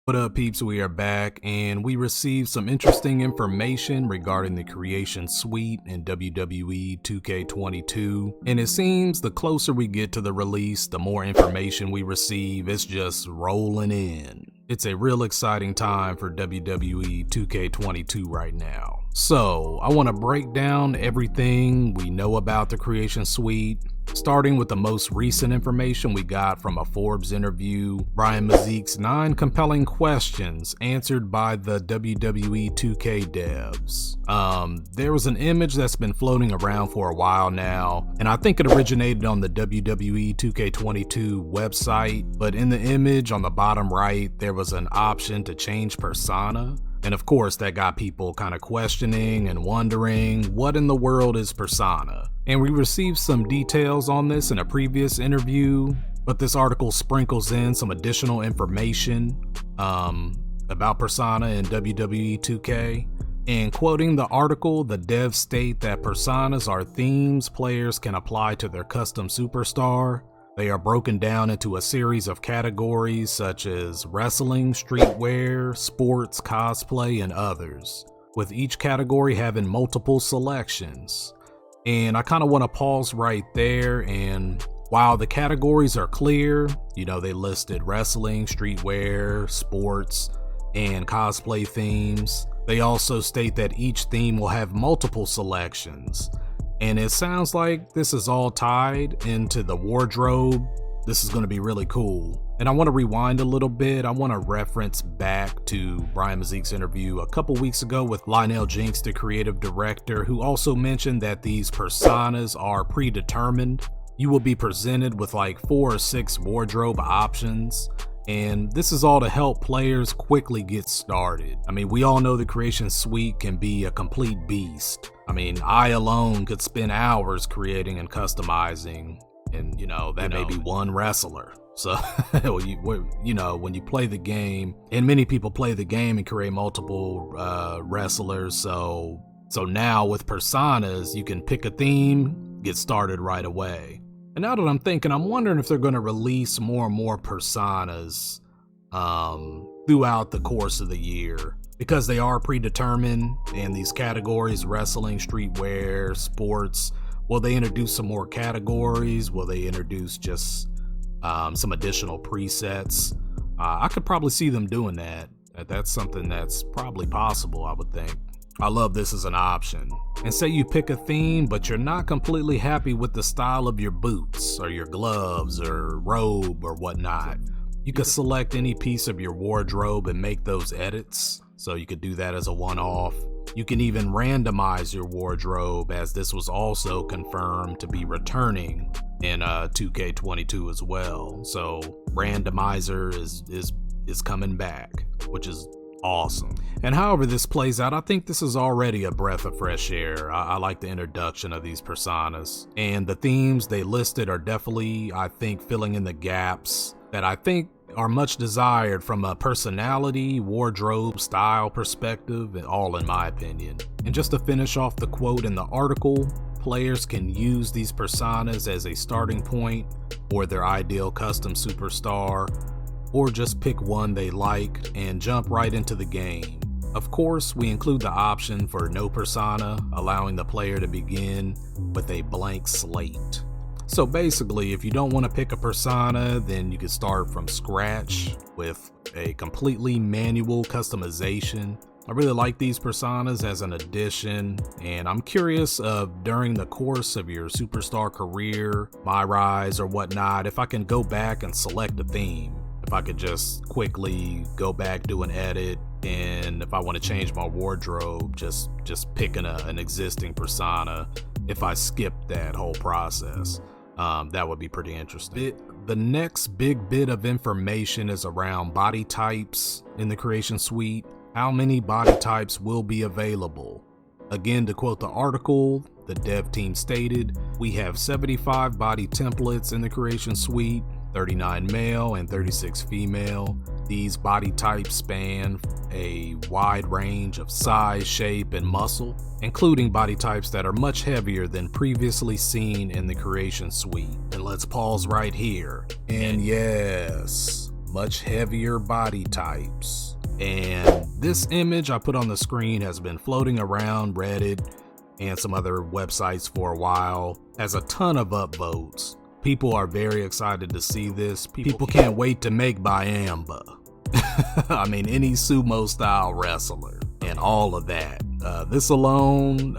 What up, peeps? We are back, and we received some interesting information regarding the creation suite in WWE 2K22. And it seems the closer we get to the release, the more information we receive. It's just rolling in. It's a real exciting time for WWE 2K22 right now. So, I want to break down everything we know about the creation suite, starting with the most recent information we got from a Forbes interview, Brian Mazique's 9 compelling questions answered by the WWE 2K devs. There was an image that's been floating around for a while now, and I think it originated on the WWE 2K22 website, but in the image on the bottom right, there was an option to change persona. And of course, that got people kind of questioning and wondering, what in the world is persona? And we received some details on this in a previous interview, but this article sprinkles in some additional information about persona in WWE 2K. And quoting the article, the devs state that personas are themes players can apply to their custom superstar. They are broken down into a series of categories such as wrestling, streetwear, sports, cosplay, and others, with each category having multiple selections. And I kind of want to pause right there, and while the categories are clear, they listed wrestling, streetwear, sports, and cosplay themes, they also state that each theme will have multiple selections. And it sounds like this is all tied into the wardrobe. This is going to be really cool. And I want to rewind a little bit. I want to reference back to Brian Mazique's interview a couple weeks ago with Lionel Jinks, the creative director, who also mentioned that these personas are predetermined. You will be presented with like 4 or 6 wardrobe options. And this is all to help players quickly get started. I mean, we all know the creation suite can be a complete beast. I mean, I alone could spend hours creating and customizing, and that may be one wrestler. So, when you play the game, and many people play the game and create multiple wrestlers. So now with personas, you can pick a theme, get started right away. And now that I'm thinking, I'm wondering if they're going to release more and more personas throughout the course of the year, because they are predetermined in these categories: wrestling, streetwear, sports. Will they introduce some more categories? Will they introduce just some additional presets? I could probably see them doing that. That's something that's probably possible, I would think. I love this as an option. And say you pick a theme, but you're not completely happy with the style of your boots or your gloves or robe or whatnot. You could select any piece of your wardrobe and make those edits. So you could do that as a one-off. You can even randomize your wardrobe, as this was also confirmed to be returning in 2K22 as well. So Randomizer is coming back, which is awesome. And however this plays out, I think this is already a breath of fresh air. I like the introduction of these personas, and the themes they listed are definitely, I think, filling in the gaps that I think are much desired from a personality, wardrobe, style perspective, and all in my opinion. And just to finish off the quote in the article, players can use these personas as a starting point for their ideal custom superstar, or just pick one they like and jump right into the game. Of course, we include the option for no persona, allowing the player to begin with a blank slate. So basically, if you don't want to pick a persona, then you can start from scratch with a completely manual customization. I really like these personas as an addition, and I'm curious of during the course of your superstar career, my rise or whatnot, if I can go back and select a theme. If I could just quickly go back, do an edit, and if I want to change my wardrobe, just picking an existing persona, if I skip that whole process. That would be pretty interesting. The next big bit of information is around body types in the creation suite. How many body types will be available? Again, to quote the article, the dev team stated, "We have 75 body templates in the creation suite, 39 male and 36 female. These body types span a wide range of size, shape, and muscle, including body types that are much heavier than previously seen in the creation suite." And let's pause right here. And yes, much heavier body types. And this image I put on the screen has been floating around Reddit and some other websites for a while, has a ton of upvotes. People are very excited to see this. People can't wait to make Byamba. I mean, any sumo style wrestler and all of that. This alone,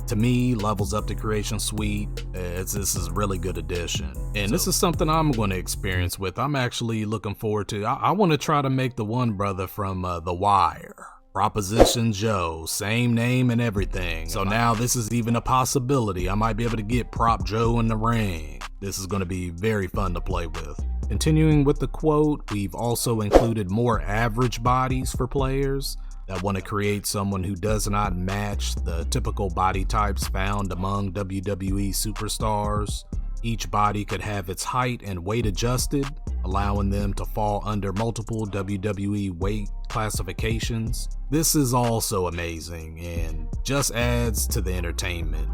to me, levels up the creation suite. This is a really good addition. And this is something I'm going to experience with. I'm actually looking forward to. I want to try to make the one brother from The Wire. Proposition Joe, same name and everything. So now this is even a possibility. I might be able to get Prop Joe in the ring. This is going to be very fun to play with. Continuing with the quote, we've also included more average bodies for players that want to create someone who does not match the typical body types found among WWE superstars. Each body could have its height and weight adjusted, allowing them to fall under multiple WWE weight classifications. This is also amazing and just adds to the entertainment.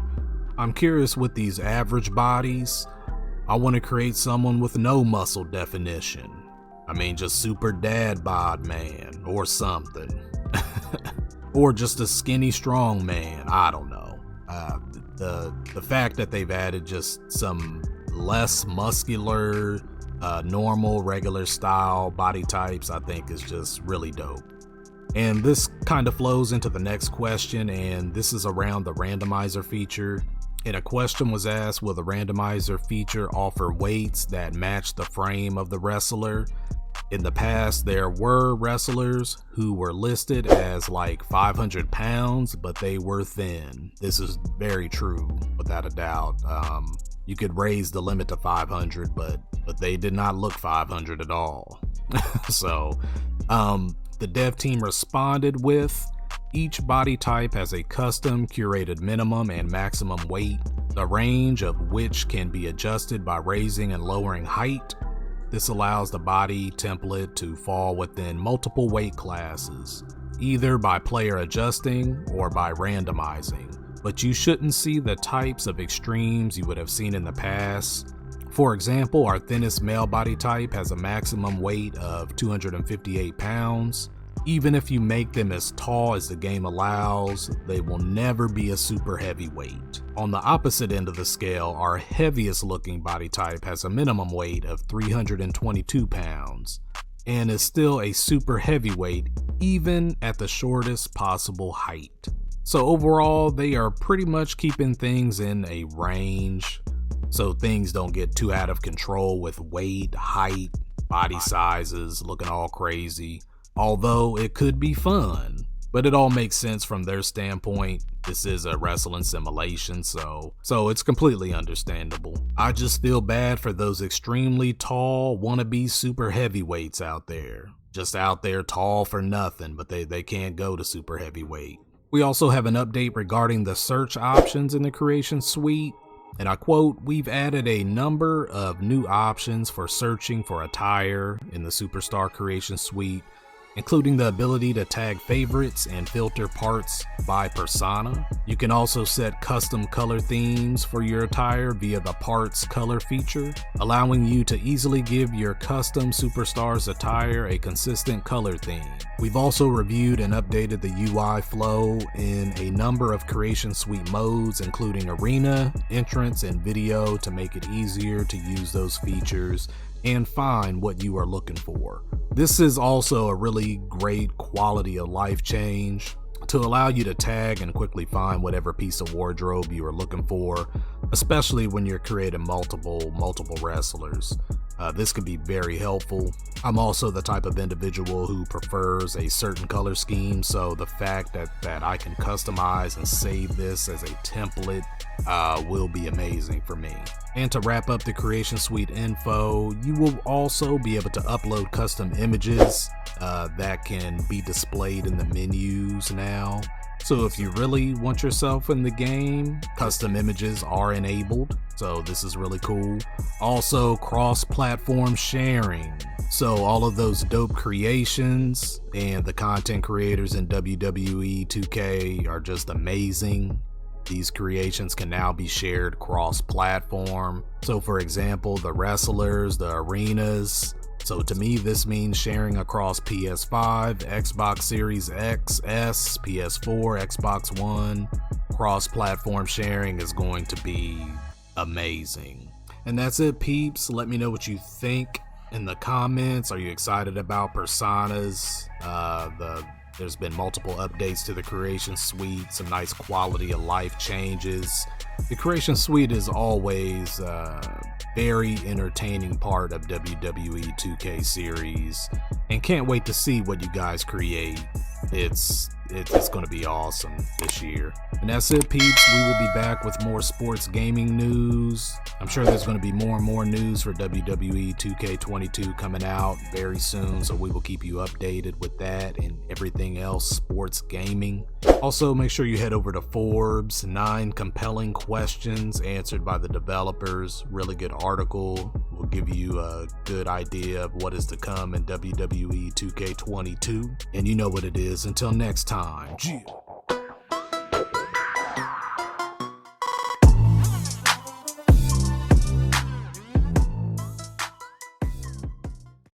I'm curious with these average bodies. I want to create someone with no muscle definition. I mean, just super dad bod man or something. Or just a skinny strong man, I don't know. The fact that they've added just some less muscular, normal, regular style body types, I think is just really dope. And this kind of flows into the next question, and this is around the randomizer feature. And a question was asked, will the randomizer feature offer weights that match the frame of the wrestler? In the past, there were wrestlers who were listed as like 500 pounds, but they were thin. This is very true, without a doubt. You could raise the limit to 500, but they did not look 500 at all. So, the dev team responded with, each body type has a custom curated minimum and maximum weight, the range of which can be adjusted by raising and lowering height. This allows the body template to fall within multiple weight classes, either by player adjusting or by randomizing, but you shouldn't see the types of extremes you would have seen in the past. For example, our thinnest male body type has a maximum weight of 258 pounds. Even if you make them as tall as the game allows, they will never be a super heavyweight. On the opposite end of the scale, our heaviest looking body type has a minimum weight of 322 pounds and is still a super heavyweight even at the shortest possible height. So overall, they are pretty much keeping things in a range so things don't get too out of control with weight, height, body sizes looking all crazy. Although it could be fun, but it all makes sense from their standpoint. This is a wrestling simulation, so it's completely understandable. I just feel bad for those extremely tall wannabe super heavyweights out there. Just out there tall for nothing, but they can't go to super heavyweight. We also have an update regarding the search options in the creation suite. And I quote, we've added a number of new options for searching for attire in the Superstar Creation Suite, including the ability to tag favorites and filter parts by persona. You can also set custom color themes for your attire via the parts color feature, allowing you to easily give your custom superstars attire a consistent color theme. We've also reviewed and updated the UI flow in a number of Creation Suite modes, including Arena, Entrance, and Video, to make it easier to use those features and find what you are looking for. This is also a really great quality of life change to allow you to tag and quickly find whatever piece of wardrobe you are looking for, especially when you're creating multiple wrestlers. This can be very helpful. I'm also the type of individual who prefers a certain color scheme, so the fact that I can customize and save this as a template will be amazing for me. And to wrap up the Creation Suite info, you will also be able to upload custom images that can be displayed in the menus now. So if you really want yourself in the game, custom images are enabled, so this is really cool. Also, cross-platform sharing. So all of those dope creations and the content creators in WWE 2K are just amazing. These creations can now be shared cross-platform. So for example, the wrestlers, the arenas, So to me, this means sharing across PS5, Xbox Series X, S, PS4, Xbox One. Cross-platform sharing is going to be amazing. And that's it, peeps. Let me know what you think in the comments. Are you excited about Personas? There's been multiple updates to the Creation Suite, some nice quality of life changes. The Creation Suite is always a very entertaining part of WWE 2K series, and can't wait to see what you guys create. It's going to be awesome this year. And that's it, peeps. We will be back with more sports gaming news. I'm sure there's going to be more and more news for WWE 2K22 coming out very soon, so we will keep you updated with that and everything else sports gaming. Also, make sure you head over to Forbes. 9 compelling questions answered by the developers. Really good article. Will give you a good idea of what is to come in WWE 2K22. And you know what it is. Until next time.